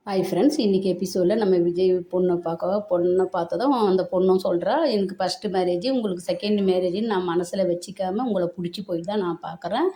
Hi friends, இன்றைக்கி எபிசோடில் நம்ம விஜய் பொண்ணை பார்த்ததும் அந்த பொண்ணும் சொல்கிறா, எனக்கு ஃபஸ்ட்டு மேரேஜ், உங்களுக்கு செகண்ட் மேரேஜின்னு நான் மனசில் வச்சுக்காம உங்களை பிடிச்சி போய் தான் நான் பார்க்குறேன்.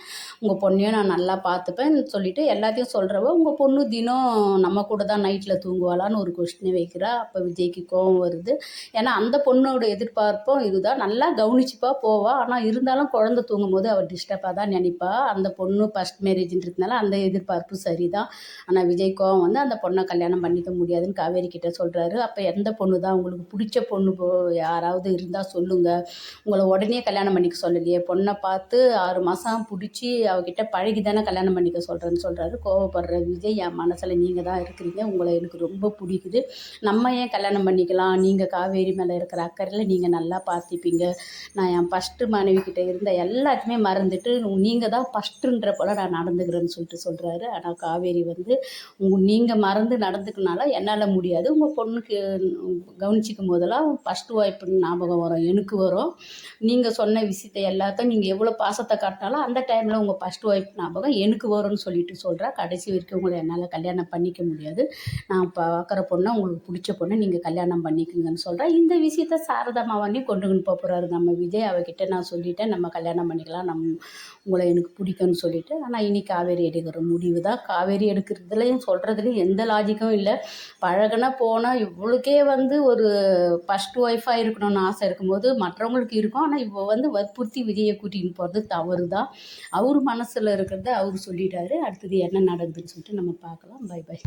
உங்கள் பொண்ணையும் நான் நல்லா பார்த்துப்பேன்னு சொல்லிவிட்டு எல்லாத்தையும் சொல்கிறவ, உங்கள் பொண்ணு தினம் நம்ம கூட தான் நைட்டில் தூங்குவாளான்னு ஒரு கொஸ்டினை வைக்கிறா. அப்போ விஜய்க்கு கோபம் வருது. ஏன்னா அந்த பொண்ணோட எதிர்பார்ப்பும் இதுதான், நல்லா கவனிச்சுப்பா போவா. ஆனால் இருந்தாலும் குழந்தை தூங்கும் போது அவள் டிஸ்டர்பாக தான் நினைப்பா. அந்த பொண்ணு ஃபஸ்ட் மேரேஜின்றதுனால அந்த எதிர்பார்ப்பு சரிதான். ஆனால் விஜய் கோபம் வந்து அந்த பொண்ணை கல்யாணம் பண்ணிக்க முடியாதுன்னு காவேரி கிட்ட சொல்கிறாரு. அப்போ எந்த பொண்ணு தான் உங்களுக்கு பிடிச்ச பொண்ணு யாராவது இருந்தால் சொல்லுங்கள், உங்களை உடனே கல்யாணம் பண்ணிக்க சொல்லலையே, பொண்ணை பார்த்து 6 மாதம் பிடிச்சி அவகிட்ட பழகி தானே கல்யாணம் பண்ணிக்க சொல்கிறேன்னு சொல்கிறாரு. கோவப்படுற விஜய், என் மனசில் நீங்கள் தான் இருக்கிறீங்க, உங்களை எனக்கு ரொம்ப பிடிக்குது, நம்ம ஏன் கல்யாணம் பண்ணிக்கலாம், நீங்கள் காவேரி மேலே இருக்கிற அக்கறையில் நீங்கள் நல்லா பார்த்துப்பீங்க, நான் என் ஃபஸ்ட்டு மனைவிக்கிட்ட இருந்த எல்லாத்தையுமே மறந்துட்டு நீங்கள் தான் ஃபஸ்ட்டுன்ற போல் நான் நடந்துக்கிறேன்னு சொல்கிறாரு. ஆனால் காவேரி வந்து நீங்கள் மறந்து நடந்துக்கனால என்னால் முடியாது, உங்கள் பொண்ணுக்கு கவனிச்சிக்கும் போதெல்லாம் ஃபஸ்ட்டு ஒய்ஃப்னு ஞாபகம் வரும், எனக்கு வரும், நீங்கள் சொன்ன விஷயத்தை எல்லாத்தையும் நீங்கள் எவ்வளோ பாசத்தை காட்டினாலும் அந்த டைமில் உங்கள் ஃபஸ்ட்டு ஒய்ஃப் ஞாபகம் எனக்கு வரும்னு சொல்கிறா. கடைசி வரைக்கும் உங்களை என்னால் கல்யாணம் பண்ணிக்க முடியாது, நான் பார்க்குற பொண்ணை உங்களுக்கு பிடிச்ச பொண்ணை நீங்கள் கல்யாணம் பண்ணிக்கோங்கன்னு சொல்கிறேன். இந்த விஷயத்த சாரதாமாவானே கொண்டுன்னு போகிறாரு நம்ம விஜய். அவகிட்ட நான் சொல்லிட்டேன், நம்ம கல்யாணம் பண்ணிக்கலாம், உங்களை எனக்கு பிடிக்கும்னு சொல்லிவிட்டு. ஆனால் இனி காவேரி எடுக்கிற முடிவு தான். காவேரி எடுக்கிறதுலையும் சொல்கிறதுலையும் எந்த லாஜிக்கும் இல்லை. பழகுனா போனால் இவளுக்கே வந்து ஒரு ஃபஸ்ட் ஒய்ஃபாக இருக்கணும்னு ஆசை இருக்கும்போது மற்றவங்களுக்கு இருக்கும். ஆனால் இவ வந்து வற்புறுத்தி விஜயை கூட்டின்னு போகிறது தவறு தான். அவர் மனசில் இருக்கிறத அவர் சொல்லிட்டாரு. அடுத்தது என்ன நடக்குதுன்னு சொல்லிட்டு நம்ம பார்க்கலாம். Bye by.